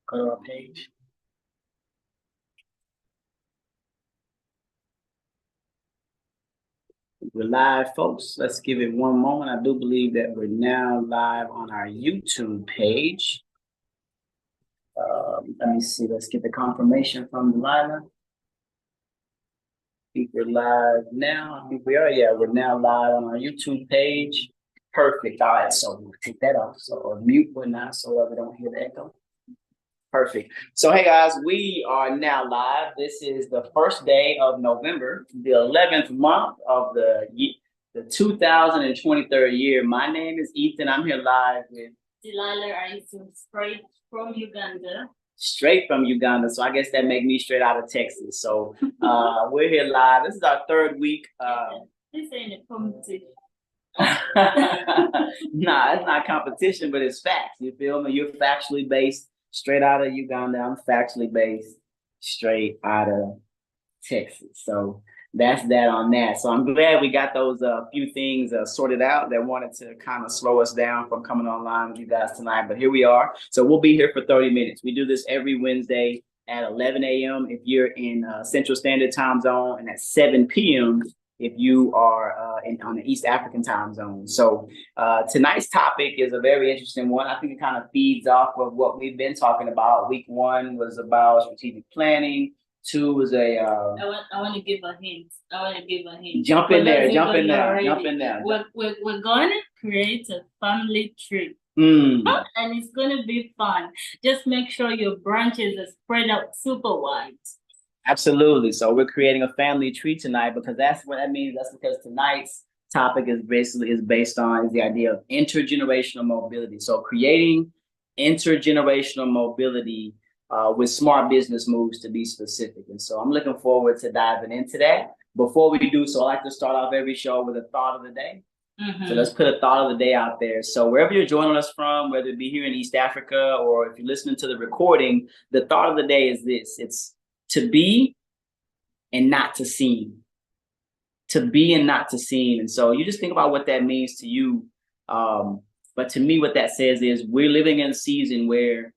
Go to our page. We're live, folks. Let's give it one moment. I do believe that we're now live on our YouTube page. Let me see. Let's get the confirmation from Delilah. I think we're live now. I think we are. Yeah, we're now live on our YouTube page. Perfect. All right, so we'll take that off. So mute but not so that we don't hear the echo. Perfect. So, hey guys, we are now live. This is the first day of November, the 11th month of the 2023 year. My name is Ethan. I'm here live with Delilah. I straight from Uganda. Straight from Uganda. So I guess that makes me straight out of Texas. So we're here live. This is our third week. This ain't a competition. Nah, it's not competition, but it's facts. You feel me? You're factually based. Straight out of Uganda. I'm factually based straight out of Texas. So that's that on that. So I'm glad we got those few things sorted out that wanted to kind of slow us down from coming online with you guys tonight. But here we are. So we'll be here for 30 minutes. We do this every Wednesday at 11 a.m. if you're in Central Standard Time Zone, and at 7 p.m. if you are on the East African time zone. So tonight's topic is a very interesting one. I think it kind of feeds off of what we've been talking about. Week one was about strategic planning. Two was I want to give a hint. Jump in there. We're going to create a family tree. And it's going to be fun. Just make sure your branches are spread out super wide. Absolutely. So we're creating a family tree tonight because that's what that means. That's because tonight's topic is based on the idea of intergenerational mobility. So creating intergenerational mobility with smart business moves, to be specific. And so I'm looking forward to diving into that. Before we do so, I like to start off every show with a thought of the day. So let's put a thought of the day out there. So wherever you're joining us from, whether it be here in East Africa or if you're listening to the recording, the thought of the day is this. It's to be and not to seem. To be and not to seem. And so you just think about what that means to you. But to me, what that says is we're living in a season where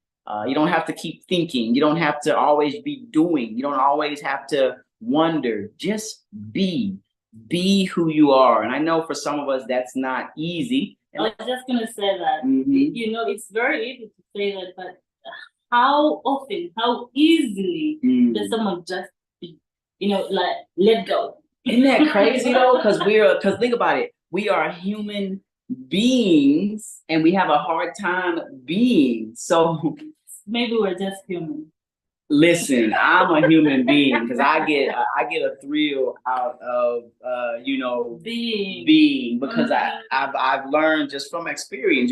you don't have to keep thinking. You don't have to always be doing. You don't always have to wonder. Just be. Be who you are. And I know for some of us, that's not easy. I was just going to say that. You know, it's very easy to say that, but how often, how easily does someone just, like let go? Isn't that crazy though? Because think about it. We are human beings and we have a hard time being. So maybe we're just human. Listen, I'm a human being because I get a thrill out of being because I've learned just from experience.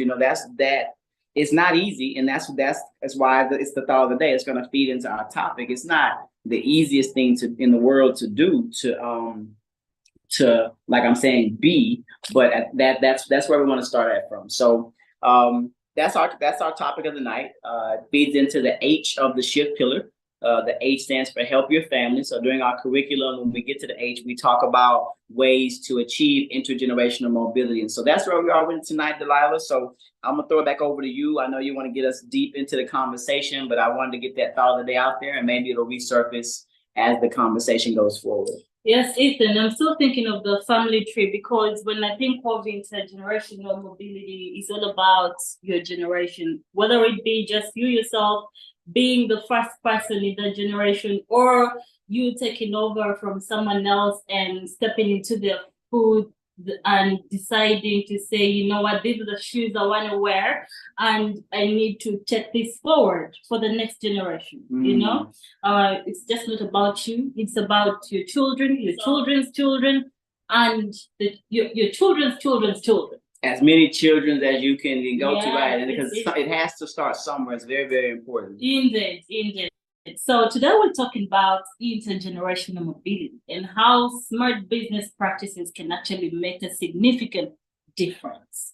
That it's not easy, and that's why it's the thought of the day. It's going to feed into our topic. It's not the easiest thing in the world to do to like I'm saying be, but that's where we want to start at from. So that's our topic of the night. It feeds into the H of the shift pillar. The H stands for help your family. So during our curriculum, when we get to the H, we talk about ways to achieve intergenerational mobility. And so that's where we are with tonight, Delilah. So I'm going to throw it back over to you. I know you want to get us deep into the conversation, but I wanted to get that thought of the day out there, and maybe it'll resurface as the conversation goes forward. Yes, Ethan, I'm still thinking of the family tree because when I think of intergenerational mobility, it's all about your generation, whether it be just you yourself being the first person in the generation or you taking over from someone else and stepping into their food and deciding to say, you know what, these are the shoes I want to wear and I need to take this forward for the next generation. It's just not about you. It's about your children, your children's children, and your children's children's children. As many children as you can go to, right? Because it has to start somewhere. It's very, very important. Indeed. So today we're talking about intergenerational mobility and how smart business practices can actually make a significant difference.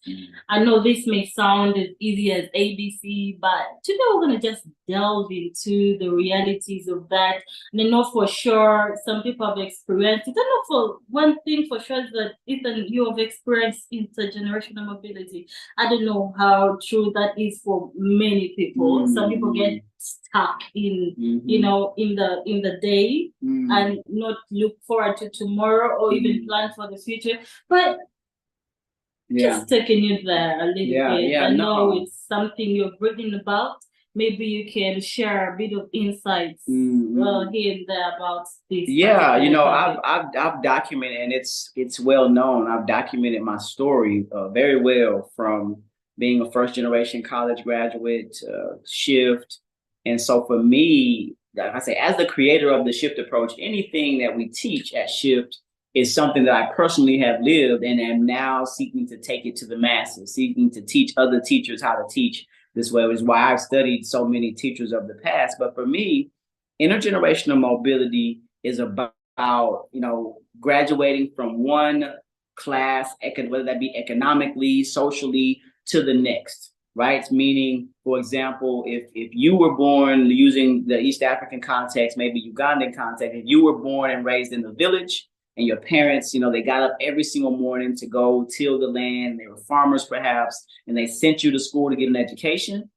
I know this may sound as easy as ABC, but today we're going to just delve into the realities of that. And I know for sure some people have experienced it. I know for one thing for sure is that Ethan, you have experienced intergenerational mobility. I don't know how true that is for many people. Some people get stuck in you know in the day and not look forward to tomorrow or even plan for the future, but just taking you there a little bit. I know it's something you're reading about. Maybe you can share a bit of insights here and there about this. Yeah, you know, I've documented, and it's well known. I've documented my story very well, from being a first generation college graduate, shift. And so for me, like I say, as the creator of the shift approach, anything that we teach at Shift is something that I personally have lived and am now seeking to take it to the masses, seeking to teach other teachers how to teach this way, which is why I've studied so many teachers of the past. But for me, intergenerational mobility is about, you know, graduating from one class, whether that be economically, socially, to the next, right? Meaning, for example, if you were born, using the East African context, maybe Ugandan context, if you were born and raised in the village, and your parents, you know, they got up every single morning to go till the land, they were farmers perhaps, and they sent you to school to get an education.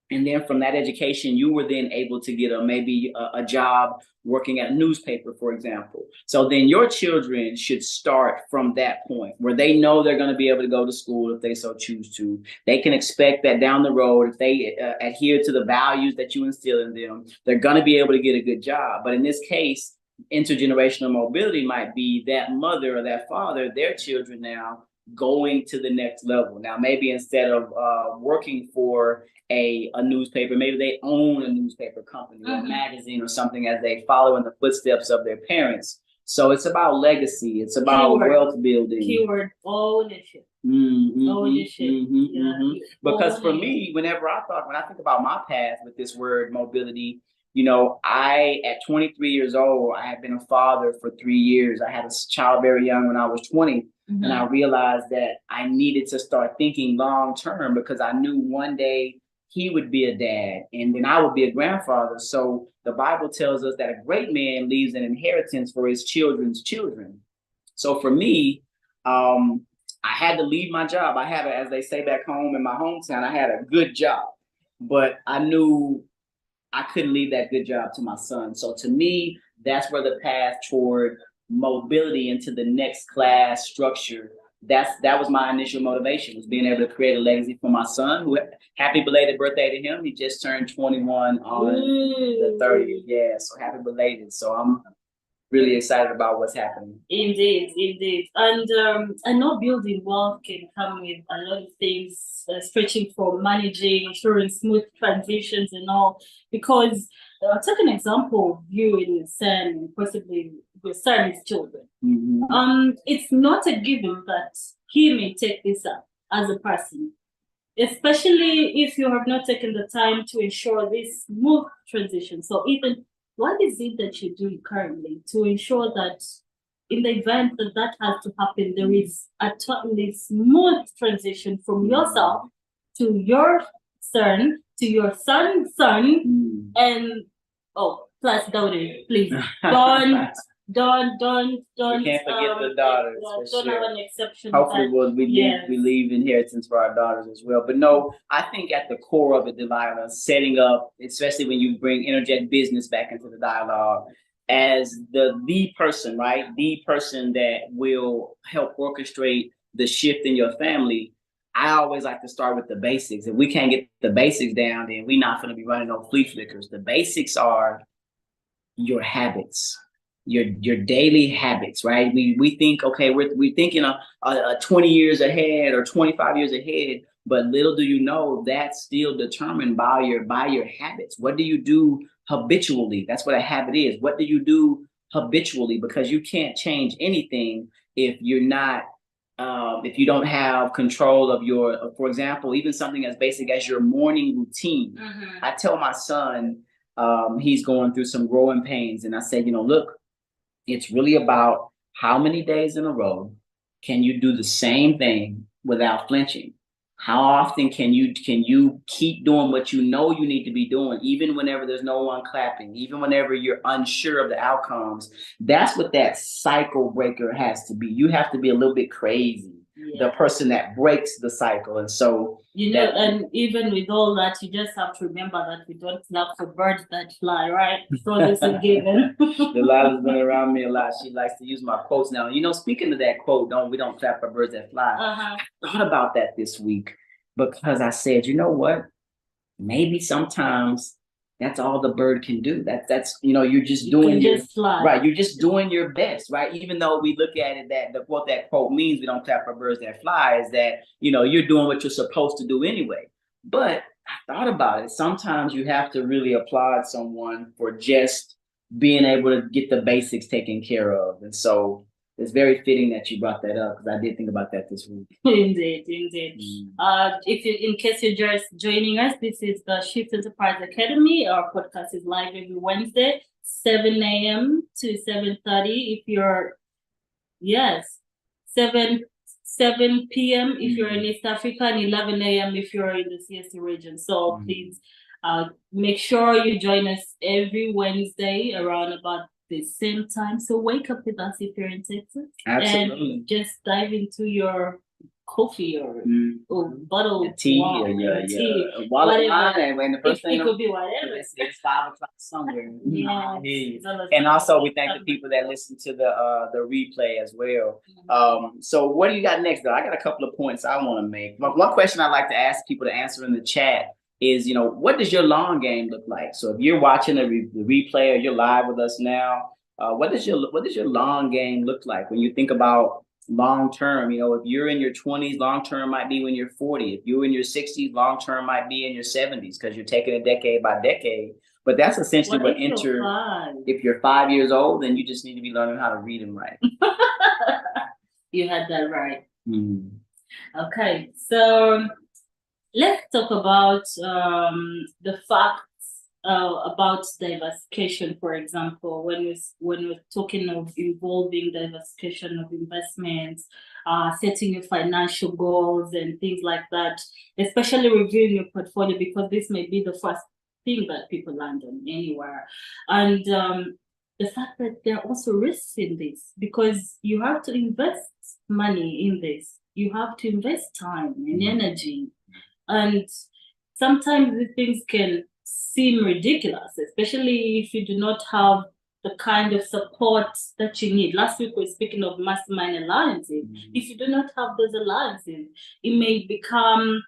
And then from that education, you were then able to get maybe a job working at a newspaper, for example. So then your children should start from that point where they know they're going to be able to go to school if they so choose to. They can expect that down the road, if they adhere to the values that you instill in them, they're going to be able to get a good job. But in this case, intergenerational mobility might be that mother or that father, their children now going to the next level. Now, maybe instead of working for a newspaper, maybe they own a newspaper company or a magazine or something, as they follow in the footsteps of their parents. So it's about legacy. It's about wealth building. Keyword ownership. Because for me, when I think about my path with this word mobility, you know, at 23 years old, I had been a father for 3 years. I had a child very young when I was 20. And I realized that I needed to start thinking long term, because I knew one day he would be a dad and then I would be a grandfather. So the Bible tells us that a great man leaves an inheritance for his children's children. So for me, I had to leave my job. I had, as they say back home in my hometown, I had a good job, but I knew I couldn't leave that good job to my son. So to me, that's where the path toward mobility into the next class structure, that was my initial motivation, was being able to create a legacy for my son, who, happy belated birthday to him. He just turned 21 on the 30th. Yeah, so happy belated. So I'm really excited about what's happening. Indeed. And I know building wealth can come with a lot of things, stretching from managing, ensuring smooth transitions and all, because take an example of you and your son, and possibly your son's children. It's not a given that he may take this up as a person, especially if you have not taken the time to ensure this smooth transition. So Ethan, what is it that you do currently to ensure that in the event that that has to happen, there is a totally smooth transition from yourself to your son, to your son's son, and plus daughters, please. Don't. We can't forget the daughters. Don't have an exception. Hopefully, we leave inheritance for our daughters as well. But no, I think at the core of it, Delilah, setting up, especially when you bring interject business back into the dialogue, as the person, right? The person that will help orchestrate the shift in your family. I always like to start with the basics. If we can't get the basics down, then we're not going to be running no flea flickers. The basics are your habits, your daily habits, right? We think, okay, we're thinking a 20 years ahead or 25 years ahead, but little do you know that's still determined by your habits. What do you do habitually? That's what a habit is. What do you do habitually? Because you can't change anything if you're not if you don't have control of your, for example, even something as basic as your morning routine. I tell my son, he's going through some growing pains, and I say, you know, look, it's really about how many days in a row can you do the same thing without flinching? How often can you keep doing what you know you need to be doing, even whenever there's no one clapping, even whenever you're unsure of the outcomes? That's what that cycle breaker has to be. You have to be a little bit crazy, the person that breaks the cycle. And so, and even with all that, you just have to remember that we don't clap for birds that fly, right? So this is given. Delilah's been around me a lot. She likes to use my quotes now. Speaking of that quote, we don't clap for birds that fly. I thought about that this week because I said, you know what? Maybe sometimes that's all the bird can do. That's you're just doing your right. You're just doing your best, right? Even though we look at it what that quote means, we don't clap for birds that fly, is that you're doing what you're supposed to do anyway. But I thought about it. Sometimes you have to really applaud someone for just being able to get the basics taken care of. And so it's very fitting that you brought that up because I did think about that this week. Indeed. In case you're just joining us, this is the Shift Enterprise Academy. Our podcast is live every Wednesday, 7 a.m. to 7:30. If you're 7 p.m. if you're in East Africa, and 11 a.m. if you're in the CST region. So please make sure you join us every Wednesday around about the same time. So wake up with us if you're in Texas. Absolutely. And just dive into your coffee or bottle of tea or tea. Whatever. And the first thing it could be whatever. It's 5 o'clock somewhere. And also we thank the people that listen to the replay as well. So what do you got next though? I got a couple of points I want to make. One question I like to ask people to answer in the chat is, what does your long game look like? So if you're watching the replay or you're live with us now, what does your long game look like when you think about long term? If you're in your 20s, long term might be when you're 40. If you're in your 60s, long term might be in your 70s because you're taking it decade by decade. But that's essentially what if you're 5 years old, then you just need to be learning how to read and write. You had that right. Okay, so let's talk about the facts about diversification, for example, when we're talking of involving diversification of investments, setting your financial goals and things like that, especially reviewing your portfolio, because this may be the first thing that people land on anywhere. And the fact that there are also risks in this, because you have to invest money in this. You have to invest time and energy. And sometimes these things can seem ridiculous, especially if you do not have the kind of support that you need. Last week we were speaking of mastermind alliances. If you do not have those alliances, it may become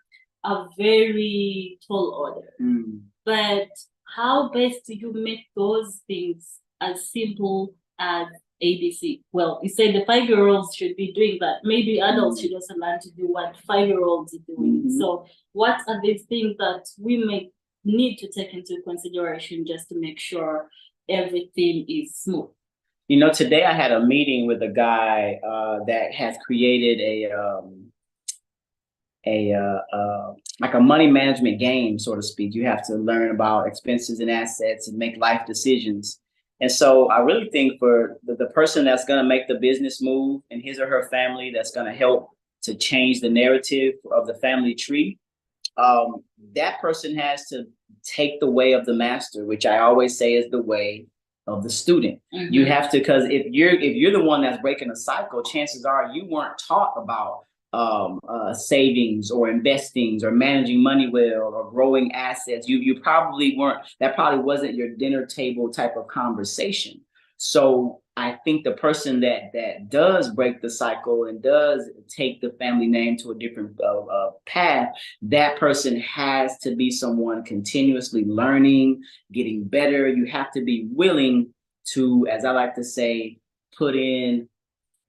a very tall order. But how best do you make those things as simple as ABC? Well, you say the 5-year-olds should be doing that. Maybe adults should also learn to do what 5-year-olds are doing. So what are these things that we may need to take into consideration just to make sure everything is smooth? Today I had a meeting with a guy that has created like a money management game, so to speak. You have to learn about expenses and assets and make life decisions. And so I really think for the person that's going to make the business move in his or her family, that's going to help to change the narrative of the family tree, that person has to take the way of the master, which I always say is the way of the student. You have to, because if you're the one that's breaking a cycle, chances are you weren't taught about savings or investings or managing money well or growing assets. You probably weren't. That probably wasn't your dinner table type of conversation. So I think the person that does break the cycle and does take the family name to a different path, that person has to be someone continuously learning, getting better. You have to be willing to, as I like to say, put in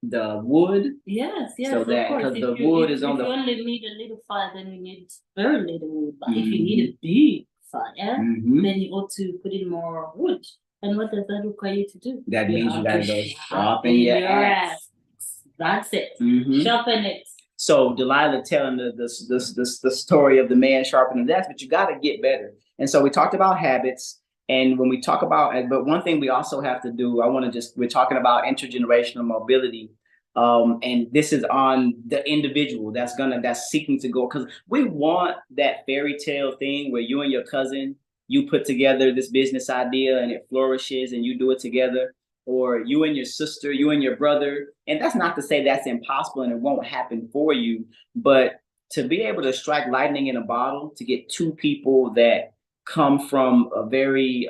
the wood. Yes, so that because the wood is on the. If you only need a little fire, then you need very little wood. But if you need a big fire, then you ought to put in more wood. And what does that require you to do? That means you gotta go sharpen your axe. That's it. Sharpen it. So Delilah telling the story of the man sharpening the axe, but you gotta get better. And so we talked about habits. And when we talk about, but one thing we also have to do, we're talking about intergenerational mobility. And this is on the individual that's seeking to go, because we want that fairy tale thing where you and your cousin, you put together this business idea and it flourishes and you do it together, or you and your sister, you and your brother. And that's not to say that's impossible and it won't happen for you, but to be able to strike lightning in a bottle, to get two people that come from a very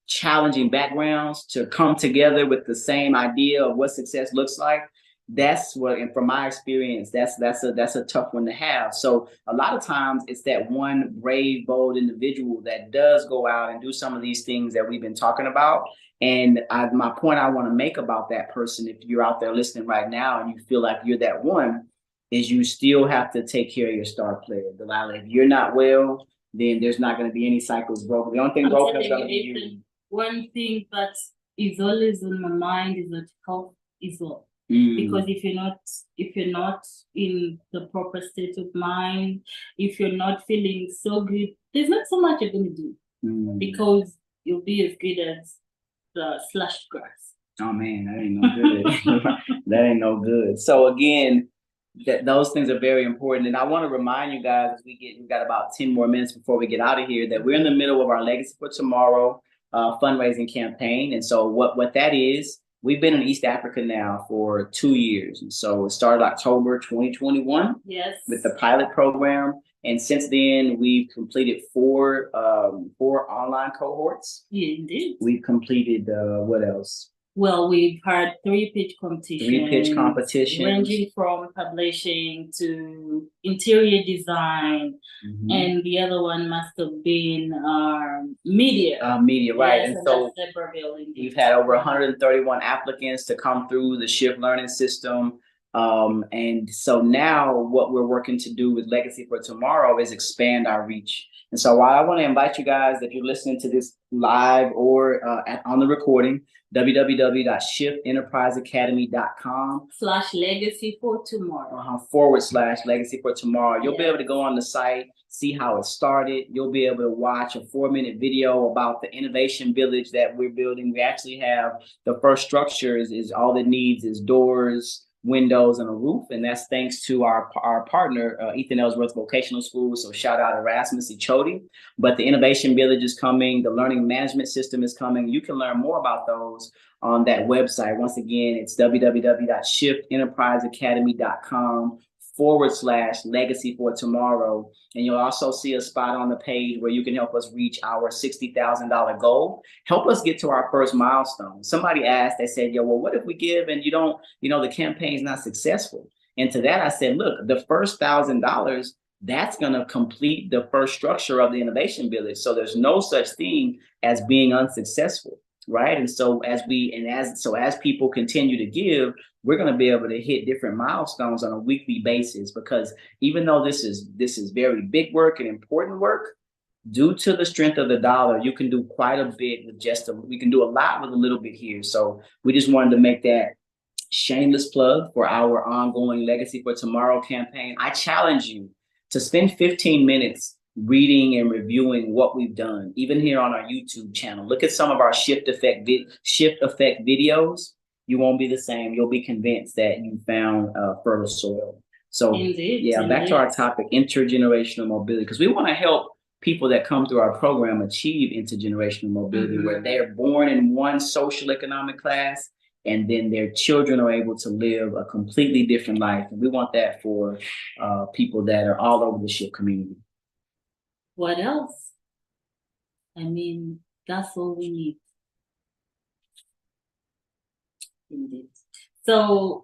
challenging backgrounds to come together with the same idea of what success looks like. That's what, and from my experience, that's a tough one to have. So a lot of times it's that one brave, bold individual that does go out and do some of these things that we've been talking about. And my point I want to make about that person, if you're out there listening right now and you feel like you're that one, is you still have to take care of your star player. Delilah, if you're not well, then there's not going to be any cycles broken. The only thing broken is going to be you. One thing that is always on my mind is that health is wealth. Because if you're not in the proper state of mind, if you're not feeling so good, there's not so much you're going to do, because you'll be as good as the slashed grass. Oh man, that ain't no good. That ain't no good. So again, those things are very important. And I want to remind you guys, as we've got about 10 more minutes before we get out of here, that we're in the middle of our Legacy for Tomorrow fundraising campaign. And so what that is, we've been in East Africa now for 2 years. And so it started October 2021 with the pilot program. And since then, we've completed four online cohorts. Yeah, indeed. We've completed, what else? Well, we've had 3-pitch competitions. 3-pitch competitions. Ranging from publishing to interior design. And the other one must have been media. Media, right. Yes, and so we've had over 131 applicants to come through the Shift Learning System. And so now what we're working to do with Legacy for Tomorrow is expand our reach. And so while I want to invite you guys, if you're listening to this live or on the recording, www.shiftenterpriseacademy.com/legacy for tomorrow /legacy for tomorrow. You'll be able to go on the site, see how it started. You'll be able to watch a 4-minute video about the innovation village that we're building. We actually have the first structure is all it needs is doors, windows, and a roof, and that's thanks to our partner, Ethan Ellsworth Vocational School. So shout out Erasmus Ichodi. But the Innovation Village is coming. The Learning Management System is coming. You can learn more about those on that website. Once again, it's www.shiftenterpriseacademy.com/legacy for tomorrow. And you'll also see a spot on the page where you can help us reach our $60,000 goal. Help us get to our first milestone. Somebody asked, they said, yo, well, what if we give and you don't, the campaign's not successful? And to that, I said, look, the first $1,000, that's going to complete the first structure of the Innovation Village. So there's no such thing as being unsuccessful. Right. And so as people continue to give, we're going to be able to hit different milestones on a weekly basis, because even though this is very big work and important work, due to the strength of the dollar, you can do quite a bit with we can do a lot with a little bit here. So we just wanted to make that shameless plug for our ongoing Legacy for Tomorrow campaign. I challenge you to spend 15 minutes reading and reviewing what we've done, even here on our YouTube channel. Look at some of our Shift Effect videos. You won't be the same. You'll be convinced that you found fertile soil. So back to our topic, intergenerational mobility, because we want to help people that come through our program achieve intergenerational mobility, where they're born in one social economic class and then their children are able to live a completely different life. And we want that for people that are all over the Shift community. What else? I mean, that's all we need. Indeed. So,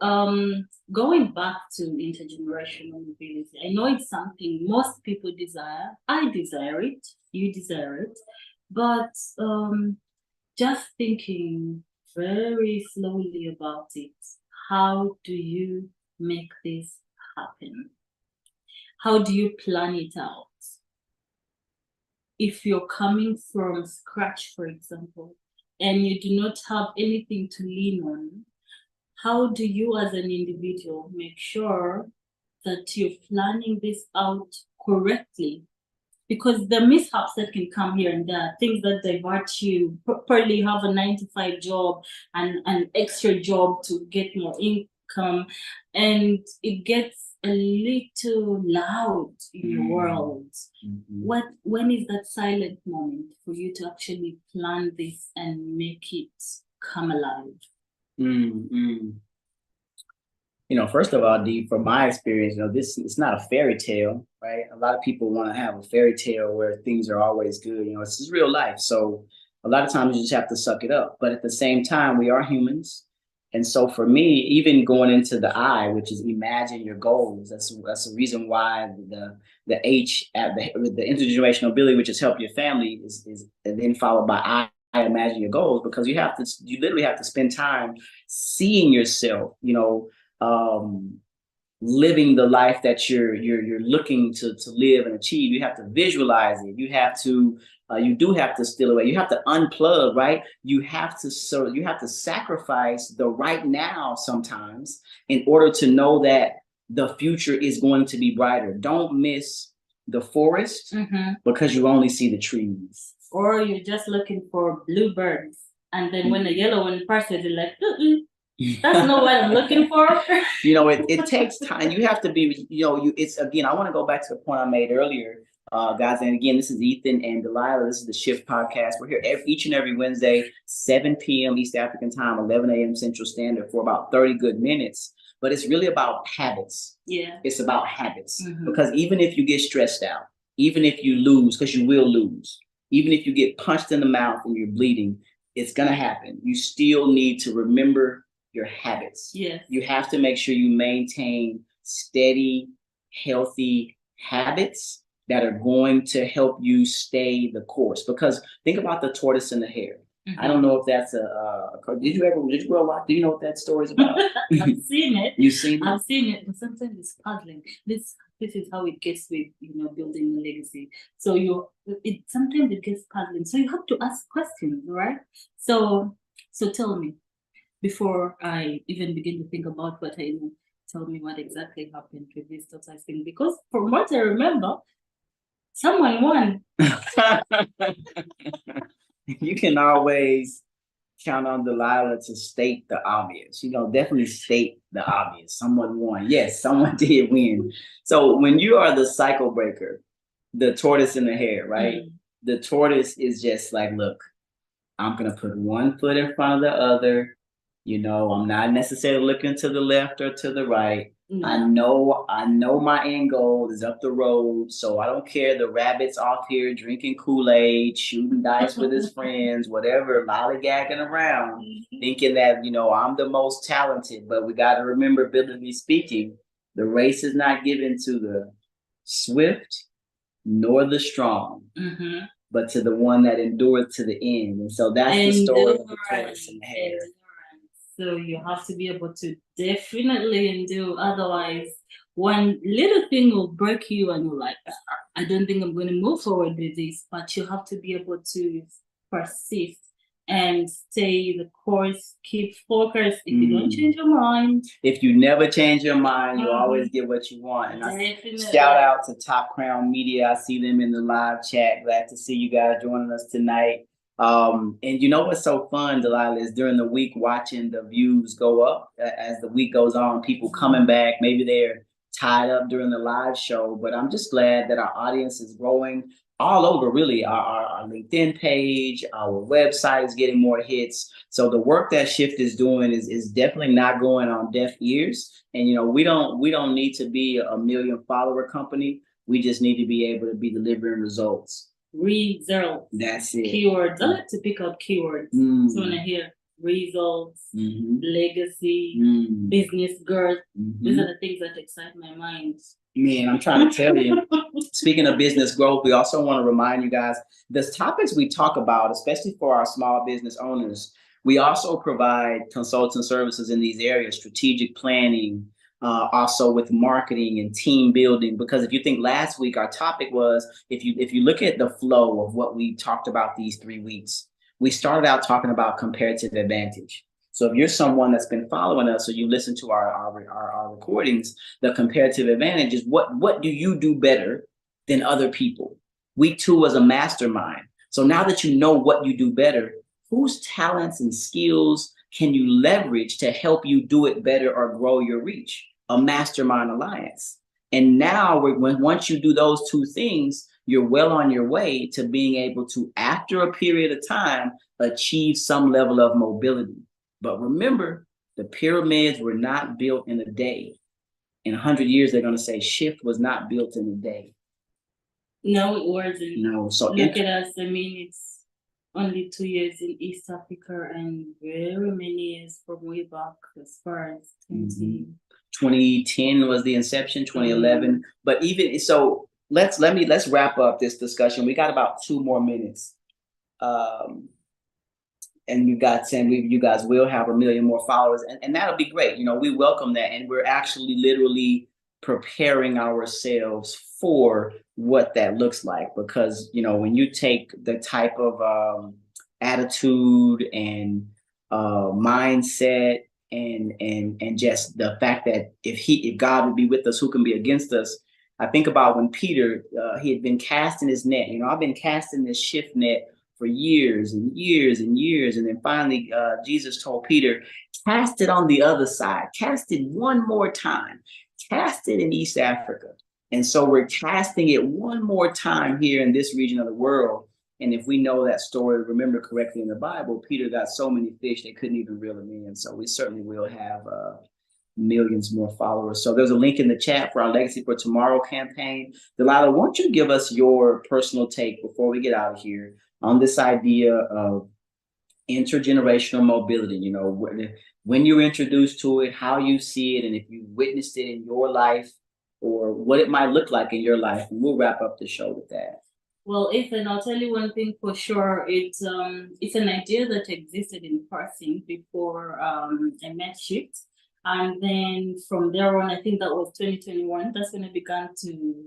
going back to intergenerational mobility, I know it's something most people desire. I desire it. You desire it. But just thinking very slowly about it, how do you make this happen? How do you plan it out? If you're coming from scratch, for example, and you do not have anything to lean on, how do you as an individual make sure that you're planning this out correctly? Because the mishaps that can come here and there, things that divert you, probably have a 9-to-5 job and an extra job to get more come, and it gets a little loud in your world. When is that silent moment for you to actually plan this and make it come alive? First of all, Dee, from my experience, this it's not a fairy tale, right? A lot of people want to have a fairy tale where things are always good. This is real life. So a lot of times you just have to suck it up. But at the same time, we are humans. And so for me, even going into the I, which is imagine your goals, that's the reason why the H at the intergenerational ability, which is help your family, is and then followed by I imagine your goals, because you literally have to spend time seeing yourself, living the life that you're looking to live and achieve. You have to visualize it. You do have to steal away. You have to unplug, right? You have to sacrifice the right now sometimes in order to know that the future is going to be brighter. Don't miss the forest because you only see the trees. Or you're just looking for bluebirds, and then when the yellow one passes, you're like, that's not what I'm looking for. It takes time. You have to be, it's again, I want to go back to the point I made earlier, guys. And again, this is Ethan and Delilah. This is the Shift Podcast. We're here each and every Wednesday, 7 p.m. East African time, 11 a.m. Central Standard, for about 30 good minutes. But it's really about habits. Yeah. It's about habits. Because even if you get stressed out, even if you lose, because you will lose, even if you get punched in the mouth and you're bleeding, it's going to happen. You still need to remember your habits. Yes. You have to make sure you maintain steady, healthy habits that are going to help you stay the course. Because think about the tortoise and the hare. I don't know if that's did you grow up? Do you know what that story is about? I've seen it. You've seen it? I've seen it, but sometimes it's puzzling. This is how it gets with building a legacy. So sometimes it gets puzzling. So you have to ask questions, right? So tell me, before I even begin to think about what I know, tell me what exactly happened with this tortoise thing. Because from what I remember, someone won. You can always count on Delilah to state the obvious. Definitely state the obvious. Someone won. Yes, someone did win. So when you are the cycle breaker, the tortoise and the hare, right? The tortoise is just like, look, I'm going to put one foot in front of the other. I'm not necessarily looking to the left or to the right. I know my end goal is up the road, so I don't care. The rabbit's off here drinking Kool-Aid, shooting dice with his friends, whatever, lollygagging around, thinking that, I'm the most talented. But we got to remember, biblically speaking, the race is not given to the swift nor the strong, but to the one that endureth to the end. And so that's the story of the tortoise and the hare. So you have to be able to definitely endure. Otherwise, one little thing will break you and you're like, I don't think I'm going to move forward with this. But you have to be able to persist and stay the course, keep focused. If you don't change your mind. If you never change your mind, you always get what you want. And I shout out to Top Crown Media. I see them in the live chat. Glad to see you guys joining us tonight. And what's so fun, Delilah, is during the week watching the views go up as the week goes on, people coming back. Maybe they're tied up during the live show, but I'm just glad that our audience is growing all over, really. Our LinkedIn page, our website is getting more hits. So the work that Shift is doing is definitely not going on deaf ears. And we don't need to be a 1 million follower company. We just need to be able to be delivering results. Results. That's it. Keywords. I like to pick up keywords. So when I hear results, legacy, business growth, these are the things that excite my mind. Man, I'm trying to tell you. Speaking of business growth, we also want to remind you guys, the topics we talk about, especially for our small business owners, we also provide consulting services in these areas, strategic planning, also with marketing and team building. Because if you think last week, our topic was, if you look at the flow of what we talked about these 3 weeks, we started out talking about comparative advantage. So if you're someone that's been following us or you listen to our recordings, the comparative advantage is what do you do better than other people? Week 2 was a mastermind. So now that you know what you do better, whose talents and skills can you leverage to help you do it better or grow your reach? A mastermind alliance. And now, once you do those two things, you're well on your way to being able to, after a period of time, achieve some level of mobility. But remember, the pyramids were not built in a day. In 100 years, they're going to say Shift was not built in a day. No, it wasn't. No. So look at us. I mean, it's only 2 years in East Africa and very many years from way back as far as 2010 was the inception, 2011. But even so, let's wrap up this discussion. We got about 2 more minutes. And you guys will have 1 million more followers, and that'll be great. We welcome that, and we're actually literally preparing ourselves for what that looks like, because when you take the type of attitude and mindset and just the fact that if God would be with us, who can be against us? I think about when Peter, he had been casting his net. I've been casting this shift net for years and years and years. And then finally, Jesus told Peter, cast it on the other side, cast it one more time, cast it in East Africa. And so we're casting it one more time here in this region of the world. And if we know that story, remember correctly in the Bible, Peter got so many fish, they couldn't even reel them in. So we certainly will have millions more followers. So there's a link in the chat for our Legacy for Tomorrow campaign. Delilah, won't you give us your personal take before we get out of here on this idea of intergenerational mobility? When you're introduced to it, how you see it, and if you witnessed it in your life, or what it might look like in your life. And we'll wrap up the show with that. Well, Ethan, I'll tell you one thing for sure. It's an idea that existed in passing before I met Shift. And then from there on, I think that was 2021, that's when I began to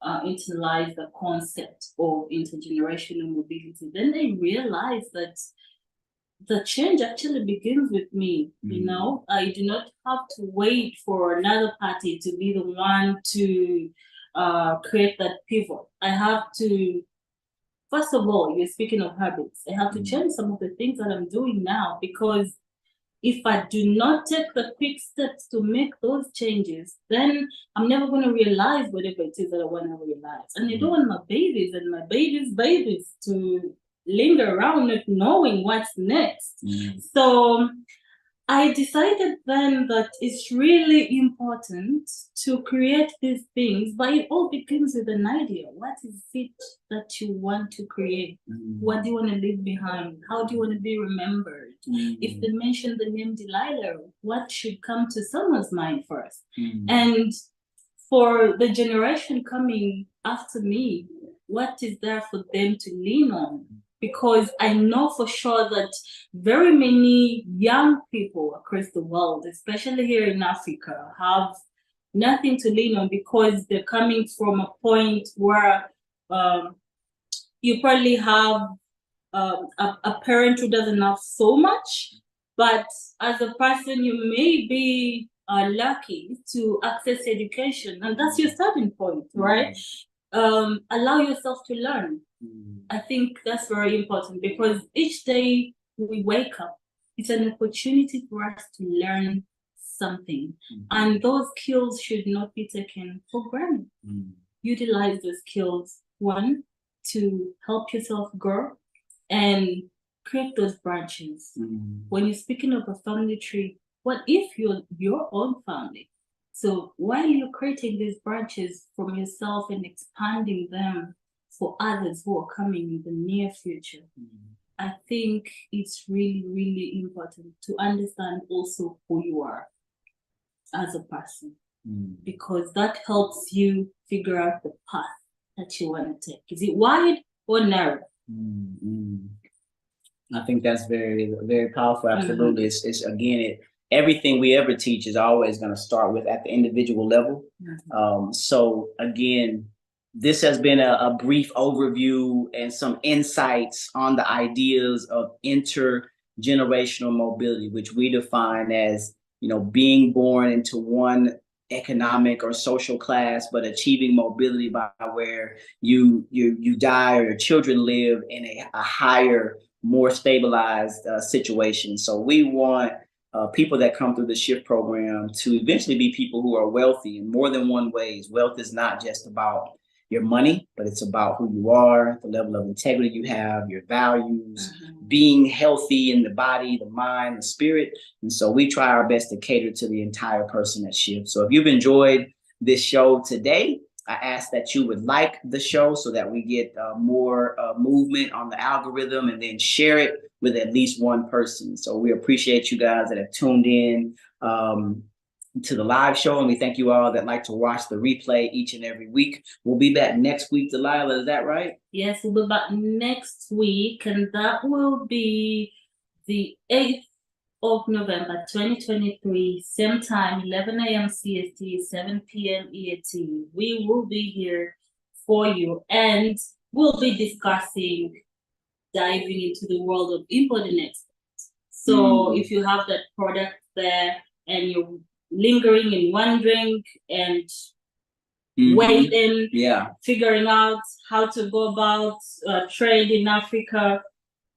internalize the concept of intergenerational mobility. Then I realized that the change actually begins with me. I do not have to wait for another party to be the one to create that pivot. I have to, first of all, you're speaking of habits. I have to change some of the things that I'm doing now, because if I do not take the quick steps to make those changes, then I'm never going to realize whatever it is that I want to realize. And I don't want my babies and my babies to linger around not knowing what's next. So I decided then that it's really important to create these things, but it all begins with an idea. What is it that you want to create? What do you want to leave behind? How do you want to be remembered? If they mention the name Delilah, what should come to someone's mind first? And for the generation coming after me, what is there for them to lean on? Because I know for sure that very many young people across the world, especially here in Africa, have nothing to lean on, because they're coming from a point where you probably have a parent who doesn't have so much, but as a person, you may be lucky to access education, and that's your starting point, right? Allow yourself to learn. I think that's very important, because each day we wake up, it's an opportunity for us to learn something. And those skills should not be taken for granted. Utilize those skills, one, to help yourself grow and create those branches. When you're speaking of a family tree, what if you're your own family? So while you're creating these branches from yourself and expanding them for others who are coming in the near future, I think it's really, really important to understand also who you are as a person, because that helps you figure out the path that you want to take. Is it wide or narrow? I think that's very, very powerful. Absolutely. It's again, everything we ever teach is always going to start with at the individual level. So again, this has been a brief overview and some insights on the ideas of intergenerational mobility, which we define as, being born into one economic or social class, but achieving mobility by where you die or your children live in a higher more stabilized situation. So we want people that come through the shift program to eventually be people who are wealthy in more than one ways. Wealth is not just about your money, but it's about who you are, the level of integrity you have, your values, being healthy in the body, the mind, the spirit. And so we try our best to cater to the entire person at Shift. So if you've enjoyed this show today, I ask that you would like the show so that we get more movement on the algorithm, and then share it with at least one person. So we appreciate you guys that have tuned in to the live show, and we thank you all that like to watch the replay each and every week. We'll be back next week, Delilah. Is that right? Yes, we'll be back next week, and that will be the 8th of November 2023, same time, 11 a.m. CST, 7 p.m. EAT. We will be here for you, and we'll be diving into the world of import and export. So if you have that product there and you're lingering and wondering and waiting, figuring out how to go about trade in Africa,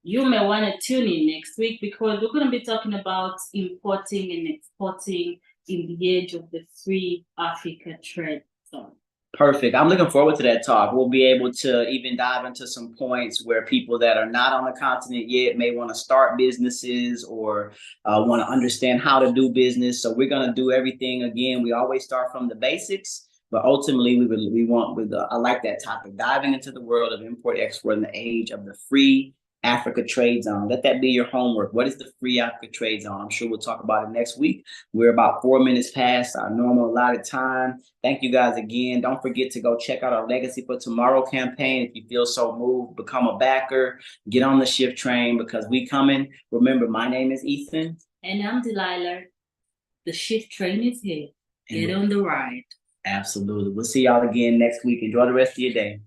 you may want to tune in next week, because we're going to be talking about importing and exporting in the age of the free Africa trade zone. Perfect. I'm looking forward to that talk. We'll be able to even dive into some points where people that are not on the continent yet may want to start businesses or want to understand how to do business. So we're going to do everything again. We always start from the basics, but ultimately I like that topic, diving into the world of import export in the age of the free Africa trade zone. Let that be your homework. What is the free Africa trade zone? I'm sure we'll talk about it next week. We're about 4 minutes past our normal allotted time. Thank you guys again. Don't forget to go check out our Legacy for Tomorrow campaign. If you feel so moved, become a backer, get on the shift train, because we coming. Remember, my name is Ethan. And I'm Delilah. The shift train is here. Get on the ride. Absolutely. We'll see y'all again next week. Enjoy the rest of your day.